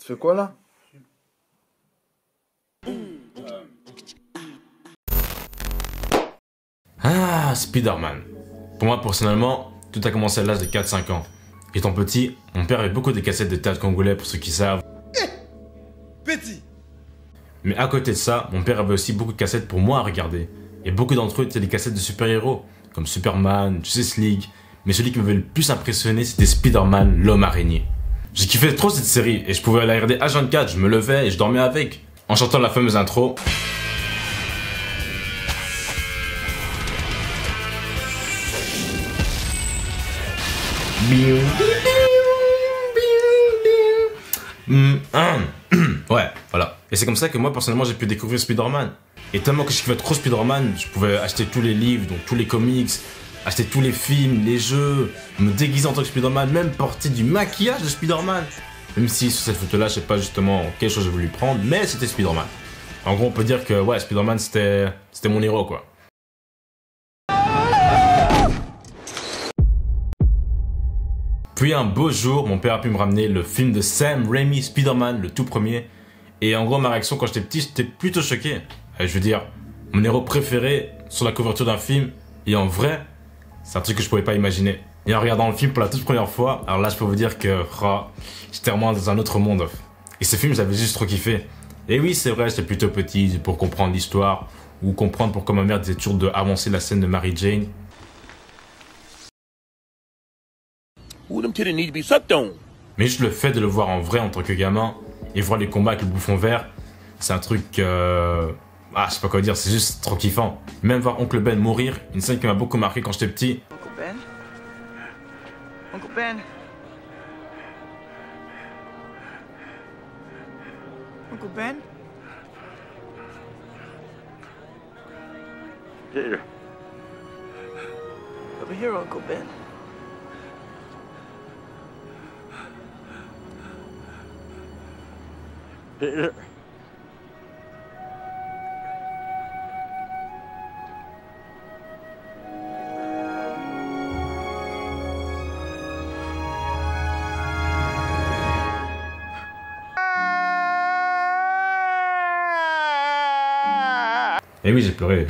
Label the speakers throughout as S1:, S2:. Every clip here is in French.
S1: fais quoi là?
S2: Ah, Spider-Man. Pour moi, personnellement, tout a commencé à l'âge de 4-5 ans. Étant petit, mon père avait beaucoup de cassettes de théâtre congolais pour ceux qui savent.
S1: Petit!
S2: Mais à côté de ça, mon père avait aussi beaucoup de cassettes pour moi à regarder. Et beaucoup d'entre eux étaient des cassettes de super-héros, comme Superman, Justice League. Mais celui qui m'avait le plus impressionné, c'était Spider-Man, l'homme araignée. J'ai kiffé trop cette série et je pouvais la regarder H24, je me levais et je dormais avec. En chantant la fameuse intro. Ouais, voilà. Et c'est comme ça que moi, personnellement, j'ai pu découvrir Spider-Man. Et tellement que je kiffais trop Spider-Man, je pouvais acheter tous les livres, donc tous les comics, acheter tous les films, les jeux, me déguiser en tant que Spider-Man, même porter du maquillage de Spider-Man. Même si sur cette photo-là, je sais pas justement quelle chose j'ai voulu prendre, mais c'était Spider-Man. En gros, on peut dire que ouais, Spider-Man, c'était mon héros, quoi. Puis un beau jour, mon père a pu me ramener le film de Sam Raimi, Spider-Man, le tout premier. Et en gros, ma réaction quand j'étais petit, j'étais plutôt choqué. Je veux dire, mon héros préféré sur la couverture d'un film, et en vrai, c'est un truc que je pouvais pas imaginer. Et en regardant le film pour la toute première fois, alors là, je peux vous dire que j'étais vraiment dans un autre monde. Et ce film, j'avais juste trop kiffé. Et oui, c'est vrai, j'étais plutôt petit pour comprendre l'histoire, ou comprendre pourquoi ma mère disait toujours d'avancer la scène de Mary Jane. Mais juste le fait de le voir en vrai en tant que gamin et voir les combats avec le bouffon vert, c'est un truc je sais pas quoi dire, c'est juste trop kiffant. Même voir Oncle Ben mourir, une scène qui m'a beaucoup marqué quand j'étais petit.
S3: Uncle Ben? Uncle Ben? Uncle Ben?
S4: Peter.
S3: Over here, Uncle Ben.
S4: Peter.
S2: Et oui, j'ai pleuré.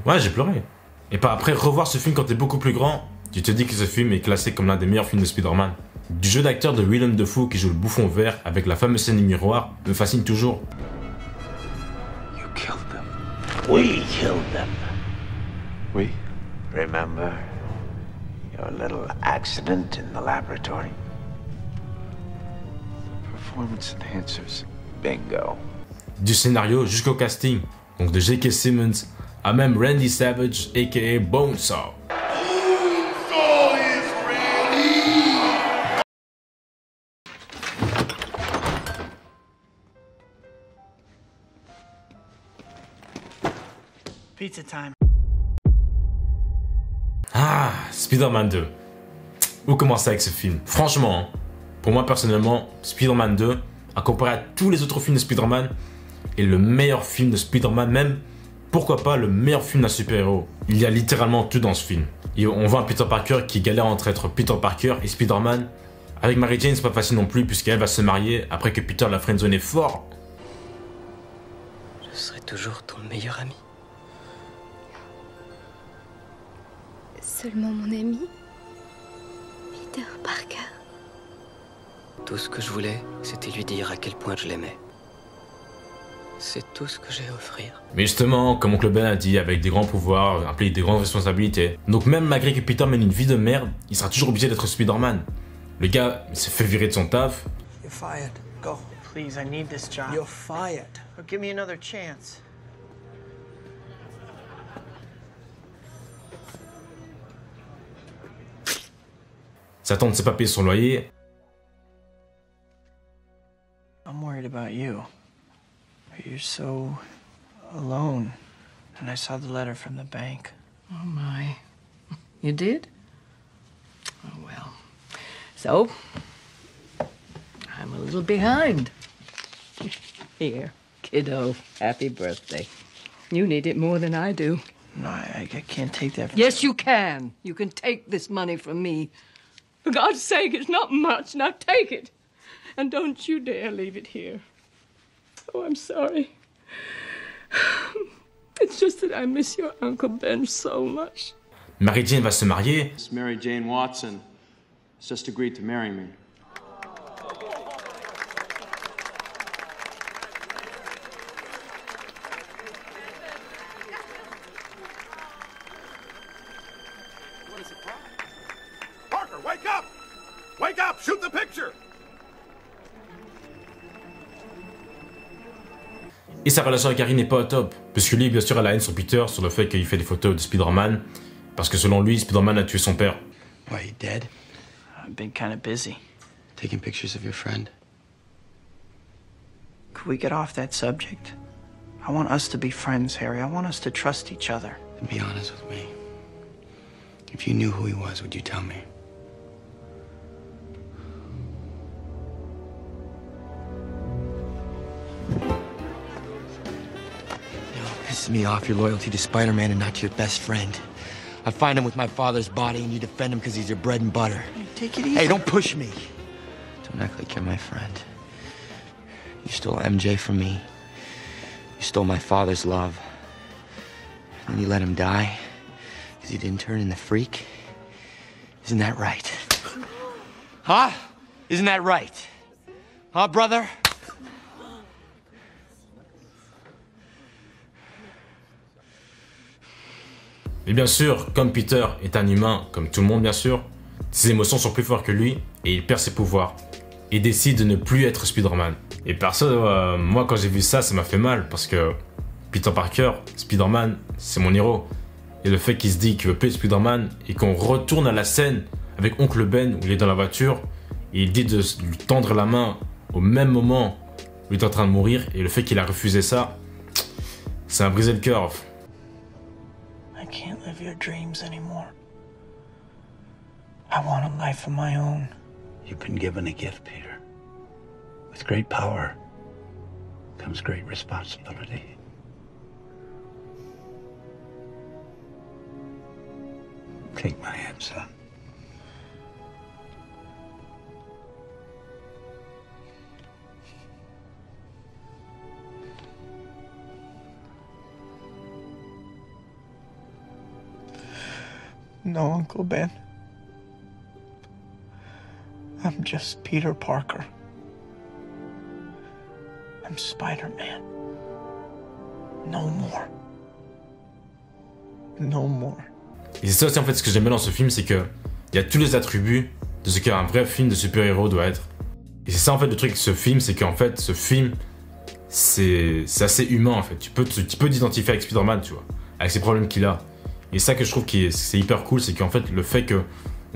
S2: Ouais, j'ai pleuré. Et par après, revoir ce film quand t'es beaucoup plus grand, tu te dis que ce film est classé comme l'un des meilleurs films de Spider-Man. Du jeu d'acteur de Willem Dafoe qui joue le bouffon vert avec la fameuse scène du miroir me fascine toujours.
S4: You killed them. We killed them. We? Remember your little accident in the laboratory? Performance enhancers. Bingo.
S2: Du scénario jusqu'au casting, donc de J.K. Simmons à même Randy Savage aka Bonesaw.
S3: Pizza time.
S2: Ah, Spider-Man 2. Où commencer avec ce film? Franchement, pour moi personnellement, Spider-Man 2, à comparer à tous les autres films de Spider-Man, est le meilleur film de Spider-Man, même, pourquoi pas, le meilleur film d'un super-héros. Il y a littéralement tout dans ce film. Et on voit un Peter Parker qui galère entre être Peter Parker et Spider-Man. Avec Mary Jane, c'est pas facile non plus, puisqu'elle va se marier après que Peter l'a friendzonné fort.
S5: Je serai toujours ton meilleur ami.
S6: Seulement mon ami, Peter Parker.
S5: Tout ce que je voulais, c'était lui dire à quel point je l'aimais. C'est tout ce que j'ai à offrir.
S2: Mais justement, comme Oncle Ben a dit, avec des grands pouvoirs, implique des grandes responsabilités. Donc même malgré que Peter mène une vie de merde, il sera toujours obligé d'être Spider-Man. Le gars, il s'est fait virer de son taf.
S3: You're fired. Go. Please, I need this job. You're fired. Or give me another chance.
S2: Sa tante ne sait pas payer son loyer.
S3: I'm worried about you. You're so alone. And I saw the letter from the bank.
S7: Oh, my. You did? Oh, well. So, I'm a little behind. Here, kiddo, happy birthday. You need it more than I do.
S3: No, I can't take that.
S7: Yes, you can. You can take this money from me. For God's sake, it's not much. Now take it. And don't you dare leave it here. Oh, I'm sorry. It's just that I miss your Uncle Ben so much.
S2: Mary Jane va se marier.
S8: Miss Mary Jane Watson has just agreed to marry me.
S1: Parker, wake up! Wake up! Shoot the picture!
S2: Et sa relation avec Harry n'est pas au top, puisque lui, bien sûr, elle a la haine sur Peter sur le fait qu'il fait des photos de Spider-Man, parce que selon lui, Spider-Man a tué son père.
S4: Why, you dead?
S3: I've been kind of busy.
S4: Taking pictures of your friend?
S3: Could we get off that subject? I want us to be friends, Harry. I want us to trust each other.
S4: And be honest with me. If you knew who he was, would you tell me? Pisses me off your loyalty to Spider-Man and not to your best friend. I find him with my father's body and you defend him because he's your bread and butter.
S3: Hey, take it easy.
S4: Hey, don't push me. Don't act like you're my friend. You stole MJ from me. You stole my father's love. And then you let him die because he didn't turn in the freak. Isn't that right? Huh? Isn't that right? Huh, brother?
S2: Mais bien sûr, comme Peter est un humain, comme tout le monde bien sûr, ses émotions sont plus fortes que lui et il perd ses pouvoirs. Il décide de ne plus être Spider-Man. Et perso, moi quand j'ai vu ça, ça m'a fait mal parce que Peter Parker, Spider-Man, c'est mon héros. Et le fait qu'il se dit qu'il veut plus être Spider-Man et qu'on retourne à la scène avec Oncle Ben où il est dans la voiture et il dit de lui tendre la main au même moment où il est en train de mourir et le fait qu'il a refusé ça, ça m'a brisé le cœur.
S3: I can't live your dreams anymore. I want a life of my own.
S9: You've been given a gift, Peter. With great power comes great responsibility. Take my hand, son.
S3: No, Uncle Ben. I'm just Peter Parker. I'm Spider-Man. No more. No more.
S2: Et c'est ça aussi en fait ce que j'aime bien dans ce film, c'est que il y a tous les attributs de ce qu'un vrai film de super-héros doit être. Et c'est ça en fait le truc de ce film, c'est qu'en fait ce film c'est assez humain en fait. Tu peux t'identifier avec Spider-Man, tu vois, avec ses problèmes qu'il a. Et ça que je trouve c'est hyper cool, c'est qu'en fait le fait que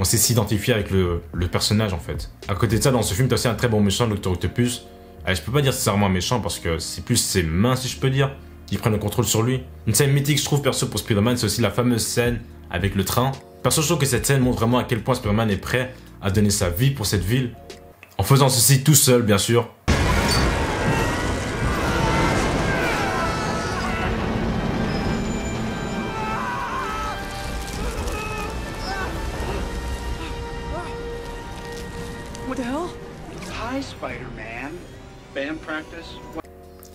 S2: on sait s'identifier avec le personnage en fait. À côté de ça, dans ce film, t'as aussi un très bon méchant, Dr. Octopus. Je peux pas dire c'est vraiment méchant parce que c'est plus ses mains, si je peux dire, qui prennent le contrôle sur lui. Une scène mythique, je trouve, perso, pour Spider-Man, c'est aussi la fameuse scène avec le train. Perso, je trouve que cette scène montre vraiment à quel point Spider-Man est prêt à donner sa vie pour cette ville. En faisant ceci tout seul, bien sûr.
S9: What the hell? Hi, Spider-Man. Band practice?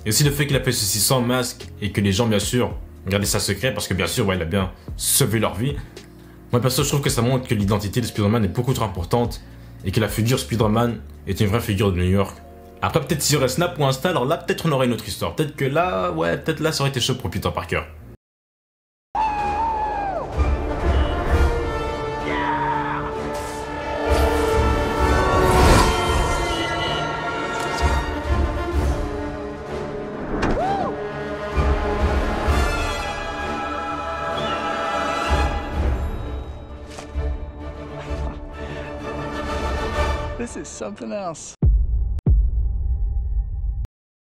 S2: Et aussi le fait qu'il a fait ceci sans masque et que les gens, bien sûr, gardaient ça secret parce que, bien sûr, ouais, il a bien sauvé leur vie. Moi, perso, je trouve que ça montre que l'identité de Spider-Man est beaucoup trop importante et que la figure Spider-Man est une vraie figure de New York. Après, peut-être s'il y aurait Snap ou Insta, alors là, peut-être on aurait une autre histoire. Peut-être que là, ouais, peut-être là, ça aurait été chaud pour Peter Parker.
S3: This is something else.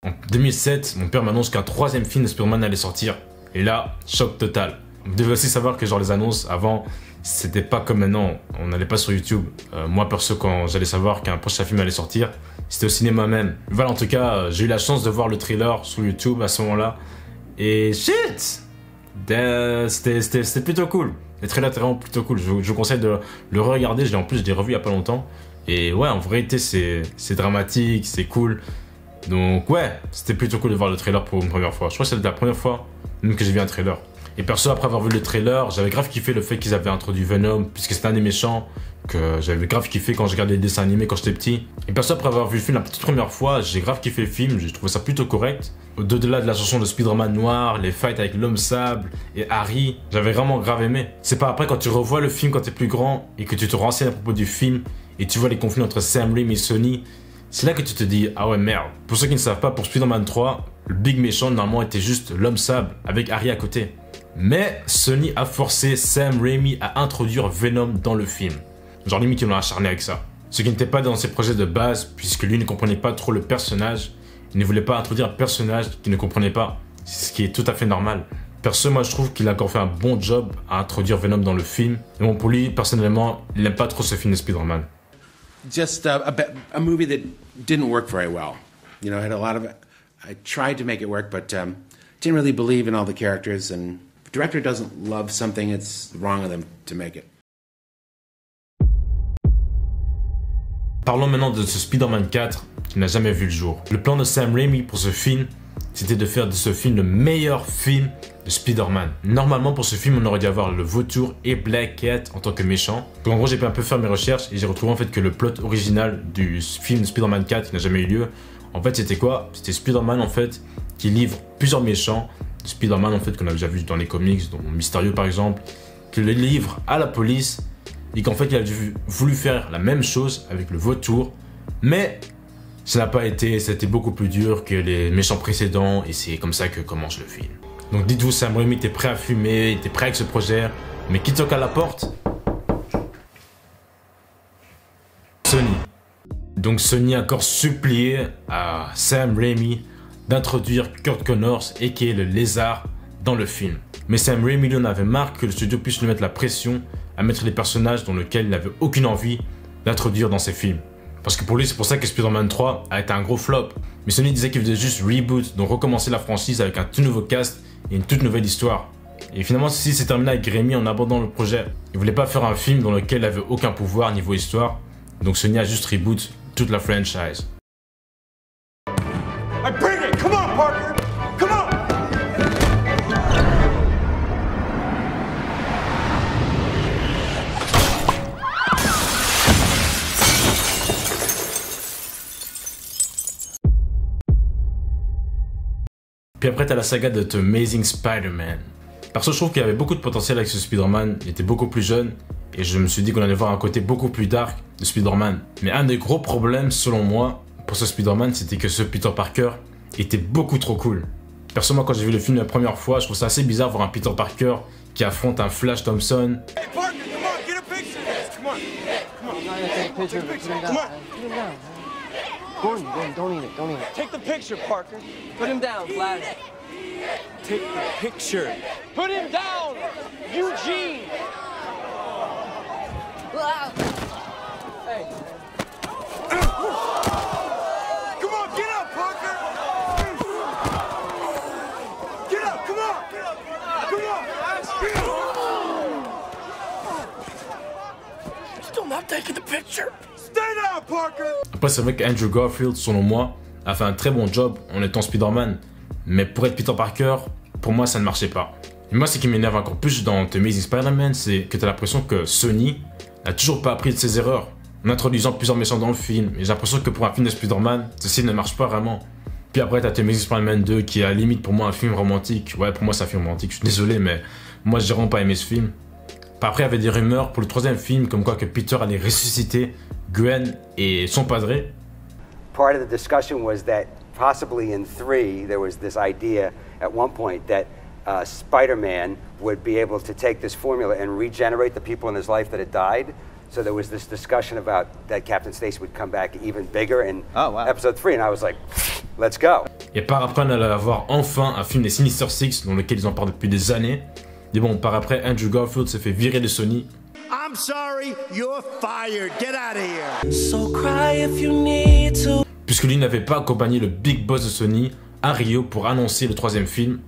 S2: En 2007, mon père m'annonce qu'un troisième film de Spider-Man allait sortir. Et là, choc total. Vous devez aussi savoir que genre les annonces avant, c'était pas comme maintenant, on n'allait pas sur YouTube. Moi perso, quand j'allais savoir qu'un prochain film allait sortir, c'était au cinéma même. Voilà, en tout cas, j'ai eu la chance de voir le trailer sur YouTube à ce moment-là. Et shit, c'était plutôt cool. Les trailers étaient vraiment plutôt cool. Je vous conseille de le re-regarder. En plus, je l'ai revu il y a pas longtemps. Et ouais, en vérité, c'est dramatique, c'est cool. Donc ouais, c'était plutôt cool de voir le trailer pour une première fois. Je crois que c'était la première fois même que j'ai vu un trailer. Et perso, après avoir vu le trailer, j'avais grave kiffé le fait qu'ils avaient introduit Venom, puisque c'était un des méchants que j'avais grave kiffé quand je regardais les dessins animés quand j'étais petit. Et perso, après avoir vu le film la toute première fois, j'ai grave kiffé le film, j'ai trouvé ça plutôt correct. Au-delà de la chanson de Spider-Man noir, les fights avec l'homme sable et Harry, j'avais vraiment grave aimé. C'est pas après quand tu revois le film quand t'es plus grand et que tu te renseignes à propos du film et tu vois les conflits entre Sam Raimi et Sony, c'est là que tu te dis, ah ouais merde. Pour ceux qui ne savent pas, pour Spider-Man 3, le big méchant normalement était juste l'homme sable avec Harry à côté. Mais Sony a forcé Sam Raimi à introduire Venom dans le film. Genre limite ils l'ont acharné avec ça. Ce qui n'était pas dans ses projets de base, puisque lui ne comprenait pas trop le personnage. Il ne voulait pas introduire un personnage qu'il ne comprenait pas. Ce qui est tout à fait normal. Perso, moi je trouve qu'il a encore fait un bon job à introduire Venom dans le film. Et bon, pour lui, personnellement, il n'aime pas trop ce film de Spider-Man.
S10: Just a movie that didn't work very well. You know, had a lot of... I tried to make it work, but didn't really believe in all the characters. And if the director doesn't love something, it's wrong of them to make it.
S2: Parlons maintenant de ce Spider-Man 4 qui n'a jamais vu le jour. Le plan de Sam Raimi pour ce film, c'était de faire de ce film le meilleur film de Spider-Man. Normalement pour ce film, on aurait dû avoir le Vautour et Black Cat en tant que méchants. Donc en gros, j'ai pu un peu faire mes recherches et j'ai retrouvé en fait que le plot original du film Spider-Man 4 qui n'a jamais eu lieu, en fait c'était quoi? C'était Spider-Man en fait qui livre plusieurs méchants. Spider-Man en fait qu'on a déjà vu dans les comics, dont Mysterio par exemple, qui le livre à la police. Et qu'en fait il a voulu faire la même chose avec le Vautour, mais ça n'a pas été, c'était beaucoup plus dur que les méchants précédents et c'est comme ça que commence le film. Donc dites-vous, Sam Raimi était prêt à fumer, il était prêt avec ce projet, mais qui toque à la porte? Sony. Donc Sony a encore supplié à Sam Raimi d'introduire Kurt Connors et qui est le lézard dans le film. Mais Sam Raimi lui en avait marre que le studio puisse lui mettre la pression à mettre les personnages dans lesquels il n'avait aucune envie d'introduire dans ses films. Parce que pour lui, c'est pour ça que Spider-Man 3 a été un gros flop. Mais Sony disait qu'il faisait juste reboot, donc recommencer la franchise avec un tout nouveau cast et une toute nouvelle histoire. Et finalement, ceci s'est terminé avec Raimi en abandonnant le projet. Il voulait pas faire un film dans lequel il avait aucun pouvoir niveau histoire, donc Sony a juste reboot toute la franchise.
S1: I bring it! Come on, Parker! Come on!
S2: Puis après, t'as la saga de The Amazing Spider-Man. Perso, je trouve qu'il y avait beaucoup de potentiel avec ce Spider-Man. Il était beaucoup plus jeune. Et je me suis dit qu'on allait voir un côté beaucoup plus dark de Spider-Man. Mais un des gros problèmes, selon moi, pour ce Spider-Man, c'était que ce Peter Parker était beaucoup trop cool. Perso, moi, quand j'ai vu le film la première fois, je trouve ça assez bizarre de voir un Peter Parker qui affronte un Flash Thompson.
S1: Hey, Parker, come on, get a picture of this. Come on. Come on. Take a picture of it. Come on.
S5: Gordon, don't eat it, don't eat it.
S1: Take the picture, Parker.
S5: Put him down, Flash.
S1: Take the picture. Put him down, Eugene.
S5: Hey.
S1: Come on, get up, Parker. Get up, come on. Come on. Still not taking the picture. Stay down, Parker.
S2: Après, c'est vrai qu'Andrew Garfield, selon moi, a fait un très bon job en étant Spider-Man. Mais pour être Peter Parker, pour moi, ça ne marchait pas. Et moi, ce qui m'énerve encore plus dans The Amazing Spider-Man, c'est que tu as l'impression que Sony n'a toujours pas appris de ses erreurs en introduisant plusieurs méchants dans le film. Et j'ai l'impression que pour un film de Spider-Man, ceci ne marche pas vraiment. Puis après, tu as The Amazing Spider-Man 2 qui est à la limite pour moi un film romantique. Ouais, pour moi, c'est un film romantique, je suis désolé, mais moi, j'ai vraiment pas aimé ce film. Puis après, il y avait des rumeurs pour le troisième film, comme quoi que Peter allait ressusciter Gwen et son padre.
S11: Part of the discussion was that possibly in 3, there was this idea at one point that Spider-Man would be able to take this formula and regenerate the people in his life that had died. So there was this discussion about that Captain Stacy would come back even bigger in episode 3, and I was like, let's go.
S2: Et par après, on allait avoir enfin un film des Sinister Six, dans lequel ils en parlent depuis des années. Et bon, par après, Andrew Garfield s'est fait virer de Sony.
S1: I'm sorry, you're fired. Get out of here.
S5: So cry if you need to.
S2: Puisque lui n'avait pas accompagné le big boss de Sony à Rio pour annoncer le troisième film.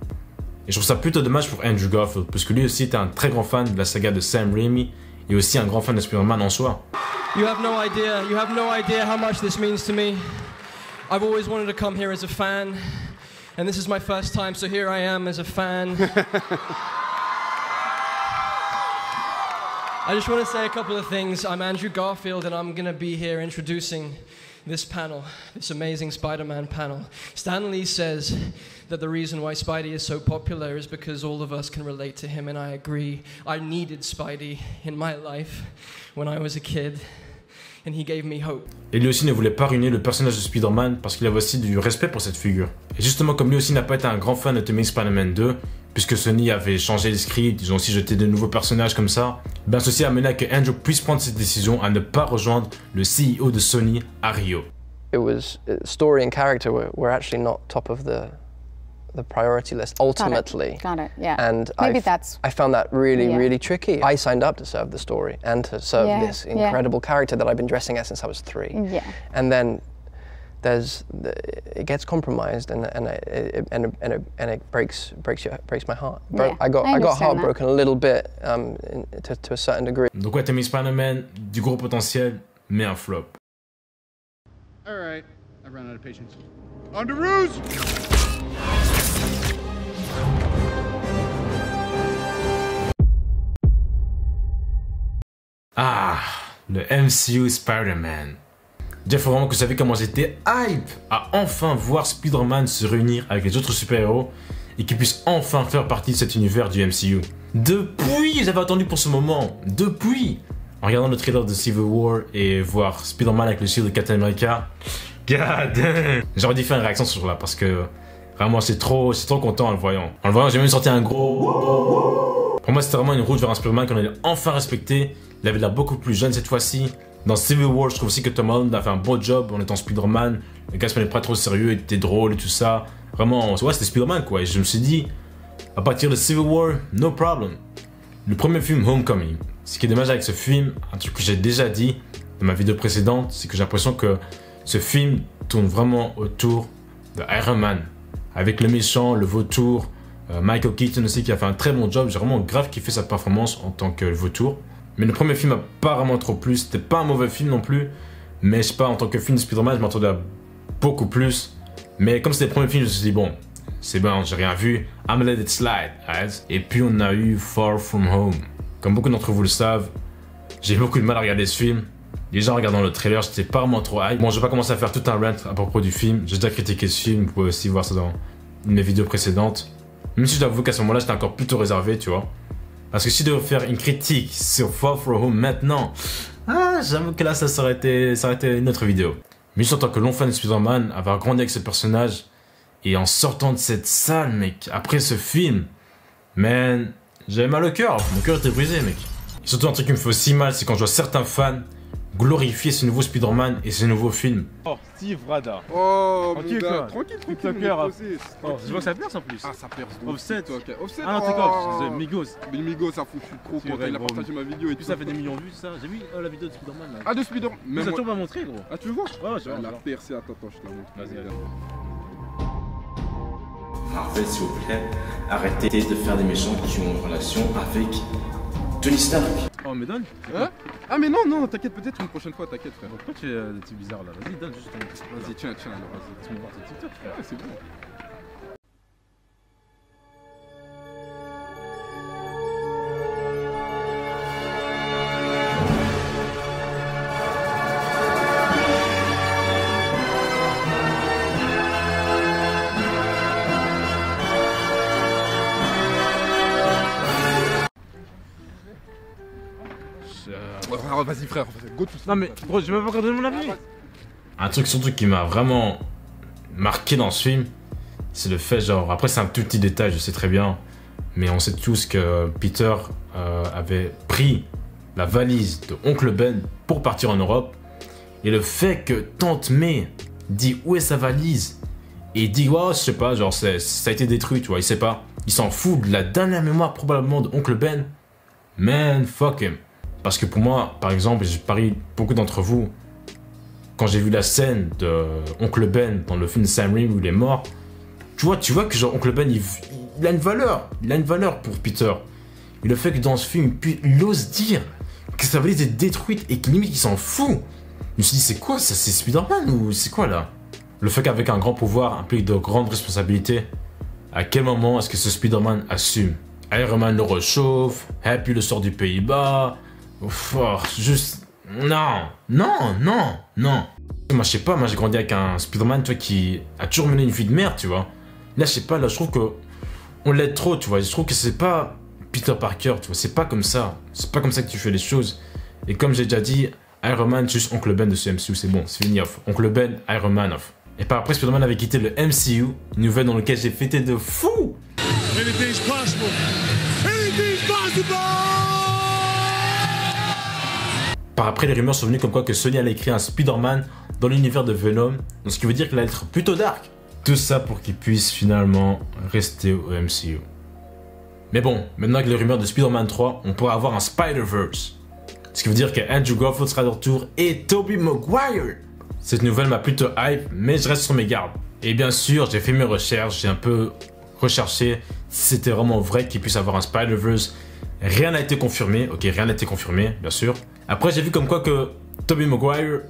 S2: Et je trouve ça plutôt dommage pour Andrew Garfield, parce que lui aussi était un très grand fan de la saga de Sam Raimi, et aussi un grand fan de Spider-Man en soi.
S12: You have no idea how much this means to me. I've always wanted to come here as a fan, and this is my first time, so here I am as a fan. I just want to say a couple of things. I'm Andrew Garfield, and I'm going to be here introducing this panel, this amazing Spider-Man panel. Stan Lee says that the reason why Spidey is so popular is because all of us can relate to him, and I agree. I needed Spidey in my life when I was a kid, and he gave me hope.
S2: Et lui aussi ne voulait pas ruiner le personnage de Spider-Man parce qu'il avait aussi du respect pour cette figure. Et justement, comme lui aussi n'a pas été un grand fan de Ultimate Spider-Man 2, puisque Sony avait changé les scripts, ils ont aussi jeté de nouveaux personnages comme ça, ben ceci a mené à que Andrew puisse prendre cette décision à ne pas rejoindre le CEO de Sony à Rio.
S13: It was story and character were actually not top of the priority list ultimately.
S14: Got it. Yeah.
S13: And I found that really tricky. I signed up to serve the story and to serve this incredible character that I've been dressing as since I was 3.
S14: Yeah.
S13: And then it gets compromised and it breaks my heart.
S14: Yeah,
S13: I got heartbroken a little bit to a certain degree.
S2: Donc ouais, t'as mis Spider-Man, du gros potentiel, mais un flop.
S15: All right, I've run out of patience. On to Ruse!
S2: Ah, le MCU Spider-Man. Déjà, faut vraiment que vous saviez comment j'étais hype à enfin voir Spider-Man se réunir avec les autres super-héros et qu'il puisse enfin faire partie de cet univers du MCU. Depuis, j'avais attendu pour ce moment. Depuis, en regardant le trailer de Civil War et voir Spider-Man avec le shield de Captain America, god damn, j'aurais dû faire une réaction sur là parce que vraiment, je suis trop content en le voyant. En le voyant, j'ai même sorti un gros. Pour moi, c'était vraiment une route vers un Spider-Man qu'on allait enfin respecter. Il avait l'air beaucoup plus jeune cette fois-ci. Dans Civil War, je trouve aussi que Tom Holland a fait un bon job en étant Spider-Man. Le gars se prenait pas trop sérieux, il était drôle et tout ça. Vraiment, ouais, c'était Spider-Man quoi. Et je me suis dit, à partir de Civil War, no problem. Le premier film, Homecoming. Ce qui est dommage avec ce film, un truc que j'ai déjà dit dans ma vidéo précédente, c'est que j'ai l'impression que ce film tourne vraiment autour de Iron Man. Avec le méchant, le vautour, Michael Keaton aussi qui a fait un très bon job. J'ai vraiment grave kiffé sa performance en tant que vautour. Mais le premier film a pas vraiment trop plu. C'était pas un mauvais film non plus. Mais je sais pas, en tant que film de Spider-Man, je m'attendais à beaucoup plus. Mais comme c'était le premier film, je me suis dit, bon, c'est bon, j'ai rien vu. I'm gonna let it slide, right? Et puis on a eu Far From Home. Comme beaucoup d'entre vous le savent, j'ai beaucoup de mal à regarder ce film. Déjà en regardant le trailer, j'étais pas vraiment trop hype. Bon, je vais pas commencer à faire tout un rant à propos du film. J'ai déjà critiqué ce film, vous pouvez aussi voir ça dans une de mes vidéos précédentes. Même si je dois avouer qu'à ce moment-là, j'étais encore plutôt réservé, tu vois. Parce que si je devais faire une critique sur Far From Home maintenant, j'avoue que là, ça aurait été une autre vidéo. Mais juste en tant que long fan de Spider-Man, avoir grandi avec ce personnage, et en sortant de cette salle, mec, après ce film, man, j'avais mal au cœur. Mon cœur était brisé, mec. Et surtout, un truc qui me fait aussi mal, c'est quand je vois certains fans glorifier ce nouveau Spider-Man et ce nouveau film.
S1: Oh, Steve Rada.
S15: Oh,
S1: tranquille,
S15: mon gars,
S1: quoi.
S15: tranquille.
S1: Oh, je vois que ça perce en plus.
S15: Ah, ça perce.
S1: Offset.
S15: Offset.
S1: Ah non, t'es quoi? Migos.
S15: Mais Migos, ça fout, je suis trop content. Il a partagé ma vidéo et
S1: puis
S15: tout.
S1: ça fait des millions de vues, ça. J'ai vu la vidéo de Spider-Man là.
S15: Ah, de Spider-Man.
S1: Mais ça toujours m'a montré, gros.
S15: Ah, tu veux voir?
S1: Ouais, je vais
S15: la percée, attends, je te la montre.
S1: Vas-y,
S16: Marvel, s'il vous plaît, arrêtez de faire des méchants qui ont une relation avec Tony Stark.
S1: Oh, mais donne.
S15: Hein? Ah, mais non, t'inquiète, peut-être une prochaine fois, t'inquiète, frère.
S1: Pourquoi tu es des petits bizarres là? Vas-y, donne juste ton.
S15: Vas-y, tiens, alors, vas-y.
S1: Laisse-moi voir tes TikTok, frère.
S15: Ouais, c'est bon. Vas-y frère, go tout ça.
S1: Non mais gros, je vais même pas donner mon avis.
S2: Un truc surtout qui m'a vraiment marqué dans ce film, c'est le fait genre, après c'est un tout petit détail, je sais très bien, mais on sait tous que Peter avait pris la valise de Oncle Ben pour partir en Europe, et le fait que Tante May dit où est sa valise, et il dit ouais, je sais pas, genre ça a été détruit, tu vois, il sait pas, il s'en fout de la dernière mémoire probablement de Oncle Ben, man, fuck him. Parce que pour moi, par exemple, je parie beaucoup d'entre vous, quand j'ai vu la scène de Oncle Ben dans le film de Sam Raimi où il est mort, tu vois que genre Oncle Ben, il a une valeur. Il a une valeur pour Peter. Et le fait que dans ce film, il ose dire que sa valise est détruite et qu'il limite il s'en fout. Je me suis dit, c'est quoi ça? C'est Spider-Man ou c'est quoi là? Le fait qu'avec un grand pouvoir implique de grandes responsabilités. À quel moment est-ce que ce Spider-Man assume? Iron Man le réchauffe, Happy le sort du Pays-Bas. Juste... Non. Moi, je sais pas, moi j'ai grandi avec un Spider-Man, tu vois, qui a toujours mené une vie de merde, tu vois. Là, je sais pas, là, je trouve que on l'aide trop, tu vois. Je trouve que c'est pas Peter Parker, tu vois. C'est pas comme ça. C'est pas comme ça que tu fais les choses. Et comme j'ai déjà dit, Iron Man, c'est juste Oncle Ben de ce MCU, c'est bon, c'est fini, off. Oncle Ben, Iron Man, off. Et par après, Spider-Man avait quitté le MCU, une nouvelle dans laquelle j'ai fêté de fou.
S1: Anything's possible. Anything's possible.
S2: Par après, les rumeurs sont venues comme quoi que Sony allait créer un Spider-Man dans l'univers de Venom, donc ce qui veut dire qu'il allait être plutôt dark. Tout ça pour qu'il puisse finalement rester au MCU. Mais bon, maintenant avec les rumeurs de Spider-Man 3, on pourra avoir un Spider-Verse. Ce qui veut dire que Andrew Garfield sera de retour et Tobey Maguire. Cette nouvelle m'a plutôt hype, mais je reste sur mes gardes. Et bien sûr, j'ai fait mes recherches, j'ai un peu recherché si c'était vraiment vrai qu'il puisse avoir un Spider-Verse. Rien n'a été confirmé, ok, rien n'a été confirmé, bien sûr. Après, j'ai vu comme quoi que Tobey Maguire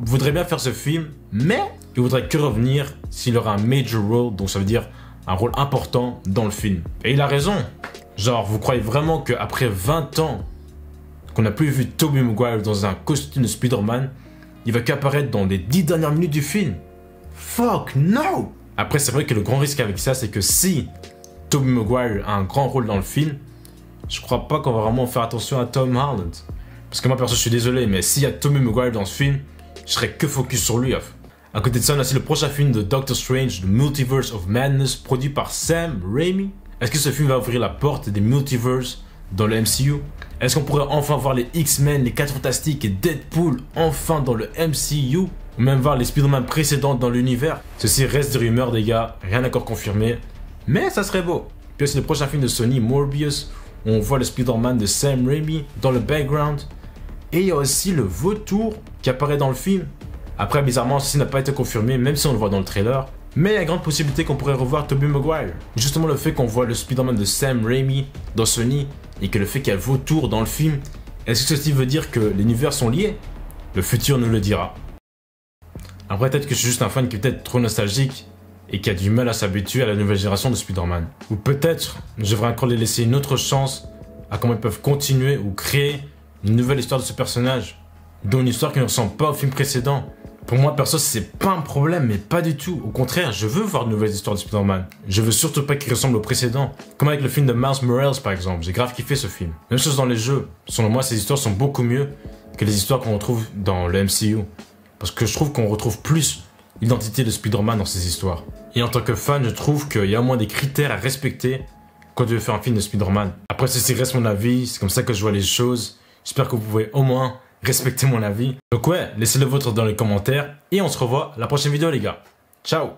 S2: voudrait bien faire ce film, mais il voudrait que revenir s'il aura un major role, donc ça veut dire un rôle important dans le film. Et il a raison. Genre, vous croyez vraiment qu'après 20 ans qu'on n'a plus vu Tobey Maguire dans un costume de Spider-Man, il va qu'apparaître dans les 10 dernières minutes du film? Fuck no! Après, c'est vrai que le grand risque avec ça, c'est que si Tobey Maguire a un grand rôle dans le film, je crois pas qu'on va vraiment faire attention à Tom Holland. Parce que moi, perso, je suis désolé, mais s'il y a Tobey Maguire dans ce film, je serais que focus sur lui. À côté de ça, on a aussi le prochain film de Doctor Strange, The Multiverse of Madness, produit par Sam Raimi. Est-ce que ce film va ouvrir la porte des multiverses dans le MCU? Est-ce qu'on pourrait enfin voir les X-Men, les 4 Fantastiques et Deadpool enfin dans le MCU? Ou même voir les Spider-Man précédents dans l'univers? Ceci reste des rumeurs, des gars, rien n'est encore confirmé. Mais ça serait beau. Puis aussi le prochain film de Sony, Morbius, où on voit le Spider-Man de Sam Raimi dans le background. Et il y a aussi le vautour qui apparaît dans le film. Après, bizarrement, ceci n'a pas été confirmé, même si on le voit dans le trailer. Mais il y a une grande possibilité qu'on pourrait revoir Tobey Maguire. Justement, le fait qu'on voit le Spider-Man de Sam Raimi dans Sony, et que le fait qu'il y a le vautour dans le film, est-ce que ceci veut dire que les univers sont liés? Le futur nous le dira. Après, peut-être que je suis juste un fan qui est peut-être trop nostalgique, et qui a du mal à s'habituer à la nouvelle génération de Spider-Man. Ou peut-être, je devrais encore les laisser une autre chance à comment ils peuvent continuer ou créer une nouvelle histoire de ce personnage, dont une histoire qui ne ressemble pas au film précédent. Pour moi, perso, c'est pas un problème, mais pas du tout. Au contraire, je veux voir de nouvelles histoires de Spider-Man. Je veux surtout pas qu'il ressemble au précédent. Comme avec le film de Miles Morales, par exemple. J'ai grave kiffé ce film. Même chose dans les jeux. Selon moi, ces histoires sont beaucoup mieux que les histoires qu'on retrouve dans le MCU. Parce que je trouve qu'on retrouve plus l'identité de Spider-Man dans ces histoires. Et en tant que fan, je trouve qu'il y a au moins des critères à respecter quand tu veux faire un film de Spider-Man. Après, ceci reste mon avis. C'est comme ça que je vois les choses. J'espère que vous pouvez au moins respecter mon avis. Donc ouais, laissez le vôtre dans les commentaires et on se revoit la prochaine vidéo les gars. Ciao!